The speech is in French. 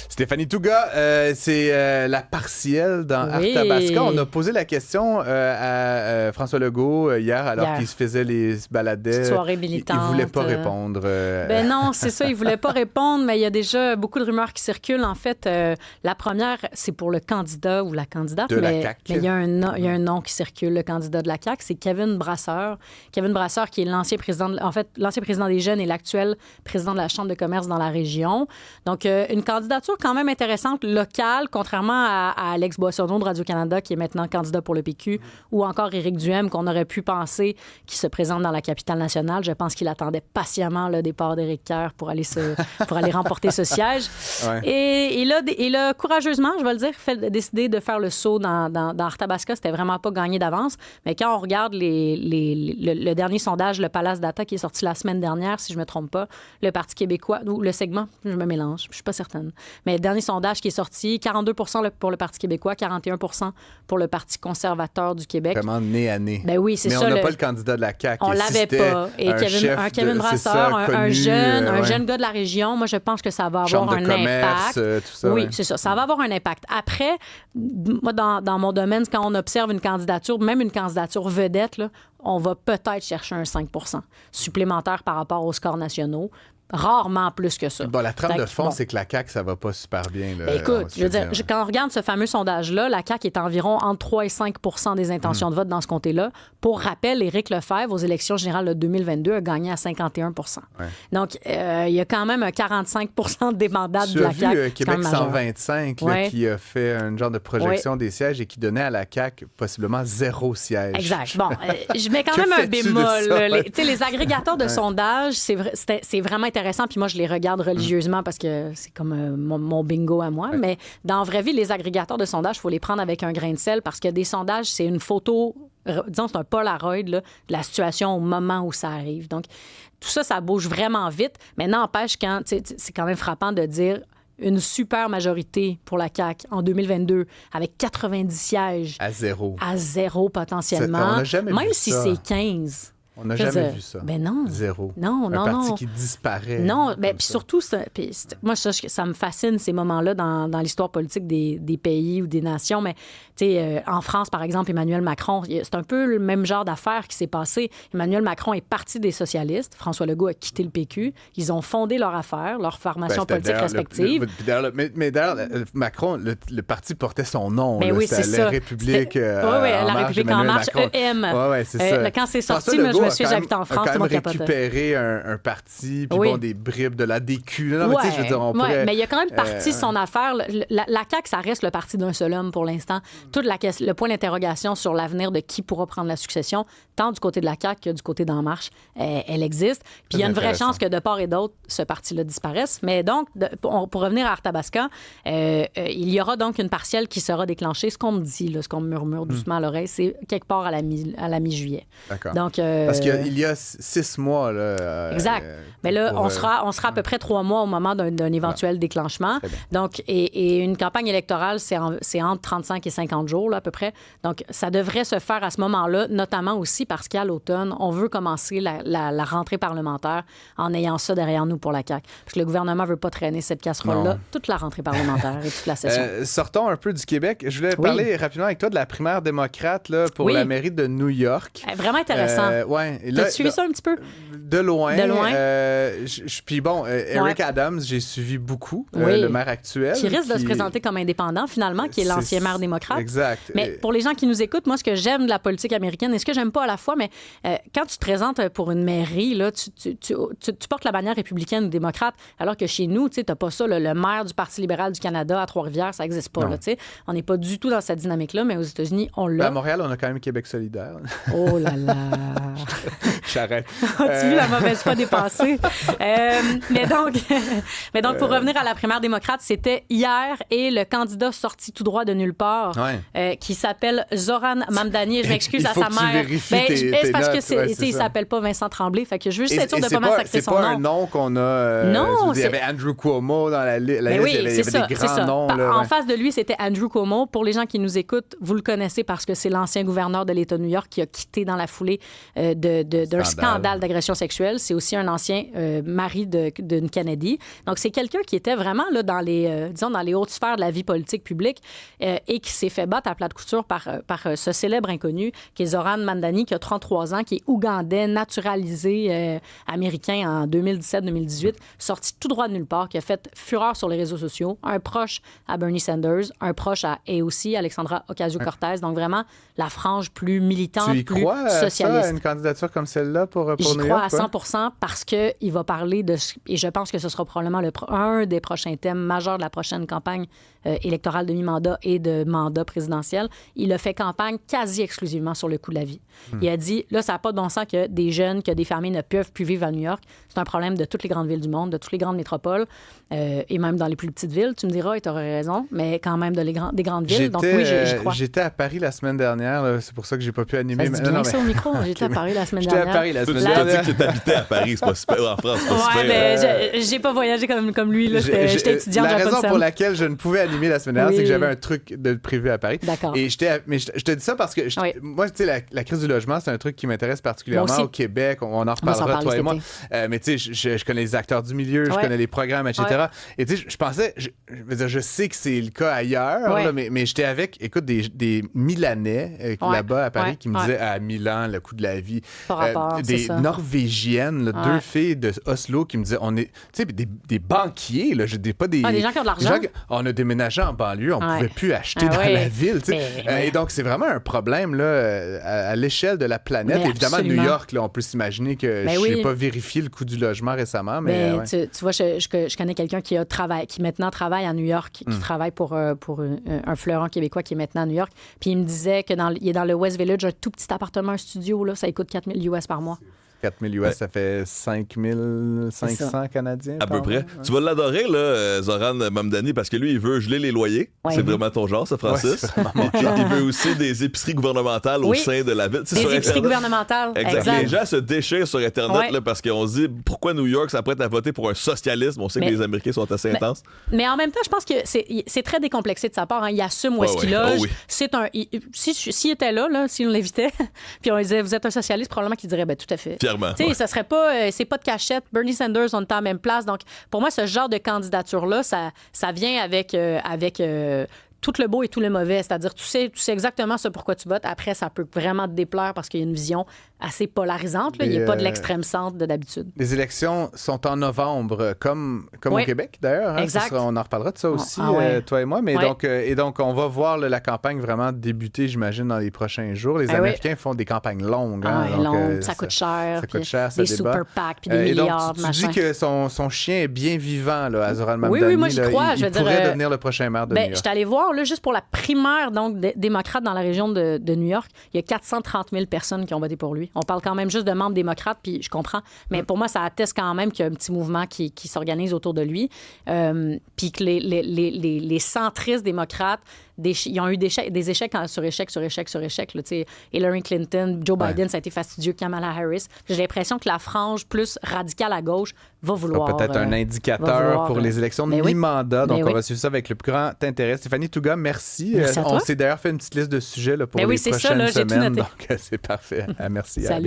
Stéphanie Touga, c'est la partielle dans Arthabasca. On a posé la question à François Legault hier, alors qu'il se baladait. Soirée militante. Il voulait pas répondre. Ben non, c'est ça, il voulait pas répondre, mais il y a déjà beaucoup de rumeurs qui circulent. En fait, la première, c'est pour le candidat ou la candidate. De la CAQ. Mais il y a un nom qui circule, le candidat de la CAQ, c'est Kevin Brasseur. Kevin Brasseur, qui est l'ancien président des Jeunes et l'actuel président de la Chambre de commerce dans la région. Donc, une candidature quand même intéressante, locale, contrairement à Alex Boissonneau de Radio-Canada, qui est maintenant candidat pour le PQ, ou encore Éric Duhem, qu'on aurait pu penser qui se présente dans la capitale nationale. Je pense qu'il attendait patiemment le départ d'Éric Kerr pour aller remporter ce siège. Ouais. Et il a courageusement, je vais le dire, décidé de faire le saut dans Arthabasca. C'était vraiment pas gagné d'avance. Mais quand on regarde le dernier sondage, le Palace Data, qui est sorti la semaine dernière, si je me trompe pas, le Parti québécois, ou le segment, je me mélange, je suis pas certaine. Mais le dernier sondage qui est sorti, 42 pour le Parti québécois, 41 pour le Parti conservateur du Québec. Vraiment nez à nez. Ben oui, c'est mais ça. Mais on n'a pas le candidat de la CAQ. On l'avait pas. Et Kevin Brasseur, un jeune gars de la région, moi, je pense que ça va avoir un impact. Tout ça, oui, c'est ça. Ça va avoir un impact. Après, moi, dans mon domaine, quand on observe une candidature, même une candidature vedette, là, on va peut-être chercher un 5 supplémentaire par rapport aux scores nationaux. Rarement plus que ça. Bon, la trame de fond, c'est que la CAQ, ça va pas super bien. Là, écoute, je veux dire, quand on regarde ce fameux sondage-là, la CAQ est environ entre 3 et 5 des intentions de vote dans ce comté-là. Pour rappel, Éric Lefebvre, aux élections générales de 2022, a gagné à 51 ouais. Donc, il y a quand même un 45 de débandade de la CAQ. Tu as vu Québec 125 là, qui a fait un genre de projection des sièges et qui donnait à la CAQ possiblement 0 siège. Exact. Bon, je mets quand même un bémol. Les agrégateurs de sondage, c'est vraiment intéressant. Puis moi, je les regarde religieusement parce que c'est comme mon bingo à moi. Ouais. Mais dans la vraie vie, les agrégateurs de sondage, il faut les prendre avec un grain de sel parce que des sondages, c'est une photo, disons, c'est un Polaroid là, de la situation au moment où ça arrive. Donc, tout ça, ça bouge vraiment vite. Mais n'empêche, c'est quand même frappant de dire une super majorité pour la CAQ en 2022 avec 90 sièges. À zéro. À zéro potentiellement. On n'a jamais même vu si ça. C'est 15. On n'a jamais vu ça. Ben non. Zéro. Non. Un parti qui disparaît. Non, puis surtout, moi, ça me fascine, ces moments-là, dans l'histoire politique des pays ou des nations. Mais, tu sais, en France, par exemple, Emmanuel Macron, c'est un peu le même genre d'affaire qui s'est passé. Emmanuel Macron est parti des socialistes. François Legault a quitté le PQ. Ils ont fondé leur affaire, leur formation politique respective. Mais d'ailleurs, Macron, le parti portait son nom. Ben oui, c'est ça. La République la République en marche, EM. Oui, c'est ça. Quand c'est sorti, moi, je me suis dit, j'habite en France, tout le monde récupéré un parti, puis bon, des bribes de l'ADQ. Non, mais tu sais, je veux dire, on pourrait... mais il y a quand même parti son affaire. La CAQ, ça reste le parti d'un seul homme pour l'instant. Tout le point d'interrogation sur l'avenir de qui pourra prendre la succession, tant du côté de la CAQ que du côté d'En Marche, elle existe. Puis il y a une vraie chance que de part et d'autre, ce parti-là disparaisse. Mais donc, pour revenir à Arthabasca, il y aura donc une partielle qui sera déclenchée. Ce qu'on me dit, là, ce qu'on me murmure doucement à l'oreille, c'est quelque part à la mi-juillet. D'accord. Donc, parce qu'il y a 6 mois. Là, exact. Mais là, on sera à peu près 3 mois au moment d'un éventuel déclenchement. Donc, et une campagne électorale, c'est entre 35 et 50 jours, là, à peu près. Donc, ça devrait se faire à ce moment-là, notamment aussi parce qu'à l'automne, on veut commencer la rentrée parlementaire en ayant ça derrière nous pour la CAQ. Parce que le gouvernement ne veut pas traîner cette casserole-là toute la rentrée parlementaire et toute la session. Sortons un peu du Québec. Je voulais parler rapidement avec toi de la primaire démocrate là, pour la mairie de New York. Vraiment intéressant. T'as suivi ça un petit peu? De loin. Puis bon, Eric Adams, j'ai suivi beaucoup, le maire actuel. Qui risque de se présenter comme indépendant, finalement, qui est l'ancien maire démocrate. Exact. Mais pour les gens qui nous écoutent, moi, ce que j'aime de la politique américaine et ce que j'aime pas à la fois, mais quand tu te présentes pour une mairie, là, tu portes la bannière républicaine ou démocrate, alors que chez nous, tu n'as pas ça. Le maire du Parti libéral du Canada à Trois-Rivières, ça n'existe pas. Là, on n'est pas du tout dans cette dynamique-là, mais aux États-Unis, on l'a. À Montréal, on a quand même Québec solidaire. Oh là là! J'arrête. As-tu vu la mauvaise foi dépassée? mais donc, pour revenir à la primaire démocrate, c'était hier et le candidat sorti tout droit de nulle part, qui s'appelle Zoran Mamdani. Je m'excuse à sa mère. C'est parce que il s'appelle pas Vincent Tremblay. Fait que je veux juste être sûr de pas m'assacrer son nom. C'est pas un nom qu'on a. Non, il y avait Andrew Cuomo dans la liste. Oui, il y avait des grands noms. En face de lui, c'était Andrew Cuomo. Pour les gens qui nous écoutent, vous le connaissez parce que c'est l'ancien gouverneur de l'État de New York qui a quitté dans la foulée d'un scandale d'agression sexuelle. C'est aussi un ancien mari d'une Kennedy. Donc, c'est quelqu'un qui était vraiment là, dans les hautes sphères de la vie politique publique et qui s'est fait battre à plat de couture par ce célèbre inconnu qui est Zoran Mandani, qui a 33 ans, qui est ougandais, naturalisé américain en 2017-2018, sorti tout droit de nulle part, qui a fait fureur sur les réseaux sociaux, un proche à Bernie Sanders, un proche à AOC, Alexandra Ocasio-Cortez. Donc, vraiment, la frange plus militante, plus socialiste. Tu y crois à une candidature comme celle-là pour New York? J'y crois à 100% parce qu'il va parler de... Et je pense que ce sera probablement un des prochains thèmes majeurs de la prochaine campagne électorale de mi-mandat et de mandat présidentiel. Il a fait campagne quasi exclusivement sur le coût de la vie. Il a dit, là, ça n'a pas de bon sens que des jeunes, que des familles ne peuvent plus vivre à New York. C'est un problème de toutes les grandes villes du monde, de toutes les grandes métropoles et même dans les plus petites villes. Tu me diras, et tu aurais raison, mais quand même des grandes villes. Donc oui, j'y crois. J'étais à Paris la semaine dernière. Là, c'est pour ça que j'ai pas pu animer. Ça se dit bien ça au micro. J'étais à Paris la semaine dernière. J'étais à Paris la semaine dernière. Tu as dit que tu habitais à Paris, c'est pas super en France. Ouais, mais j'ai pas voyagé comme lui. Là. J'étais étudiante. La raison pour laquelle je ne pouvais animer la semaine dernière, c'est que j'avais un truc de prévu à Paris. D'accord. Et mais je te dis ça parce que moi, tu sais, la crise du logement, c'est un truc qui m'intéresse particulièrement au Québec. On en reparlera, toi et moi. Mais tu sais, je connais les acteurs du milieu, je connais les programmes, etc. Ouais. Et tu sais, je pensais, je sais que c'est le cas ailleurs, là, mais j'étais avec, écoute, des Milanais là-bas à Paris qui me disaient à Milan, le coût de la vie. Des Norvégiennes, deux filles de Oslo qui me disaient, on est, tu sais, des banquiers, là, pas des gens qui ont de l'argent. On a déménagé en banlieue, on pouvait plus acheter dans la ville, tu sais. Et donc, c'est vraiment un problème là, à l'échelle de la planète. Mais évidemment, absolument. New York, là, on peut s'imaginer que je n'ai pas vérifié le coût du logement récemment, mais tu vois, je connais quelqu'un qui maintenant travaille à New York, qui travaille pour un fleuron québécois qui est maintenant à New York. Puis il me disait qu'il est dans le West Village, un tout petit appartement, un studio, là, ça coûte 4 000 US par mois. 4 000 US, ça fait 5 500 Canadiens. À peu près. Ouais. Tu vas l'adorer, là, Zoran Mamdani, parce que lui, il veut geler les loyers. Ouais, c'est vraiment ton genre, ça, Francis. Ouais, il veut aussi des épiceries gouvernementales au sein de la ville. Des épiceries gouvernementales. Exact. Les gens se déchirent sur Internet là, parce qu'on se dit pourquoi New York s'apprête à voter pour un socialisme. On sait que les Américains sont assez intenses. Mais en même temps, je pense que c'est très décomplexé de sa part. Hein. Il assume où est-ce qu'il loge. Oh, oui. S'il était là, si on l'invitait, puis on lui disait vous êtes un socialiste, probablement qu'il dirait tout à fait. Tu sais, ça serait pas, c'est pas de cachette. Bernie Sanders, on est à la même place. Donc, pour moi, ce genre de candidature-là, ça vient avec tout le beau et tout le mauvais. C'est-à-dire, tu sais exactement ce pourquoi tu votes. Après, ça peut vraiment te déplaire parce qu'il y a une vision assez polarisante. Là. Il n'y a pas de l'extrême centre d'habitude. Les élections sont en novembre, comme au Québec, d'ailleurs. Hein? Exact. On en reparlera de ça aussi, toi et moi. Mais donc, on va voir la campagne vraiment débuter, j'imagine, dans les prochains jours. Les Américains font des campagnes longues. Hein? Donc, ça coûte cher. Ça coûte cher, ça des débat. super PAC, puis des milliards. Donc, tu dis que son chien est bien vivant, là, à Zoran Mamdani. Oui, moi, j'y crois. Il pourrait devenir le prochain maire de New York. Je suis allée voir, là, juste pour la primaire donc, démocrate dans la région de New York, il y a 430 000 personnes qui ont voté pour lui. On parle quand même juste de membres démocrates, puis je comprends. Mais pour moi, ça atteste quand même qu'il y a un petit mouvement qui s'organise autour de lui. Puis que les centristes démocrates, ils ont eu des échecs sur échecs sur échecs sur échecs. Là, Hillary Clinton, Joe Biden, ça a été fastidieux. Kamala Harris. J'ai l'impression que la frange plus radicale à gauche va vouloir... peut-être un indicateur pour les élections de mi-mandat. Donc, on va suivre ça avec le plus grand intérêt. Stéphanie Touga, merci. On s'est d'ailleurs fait une petite liste de sujets là, pour les prochaines semaines. Donc, c'est parfait. Merci. Salut.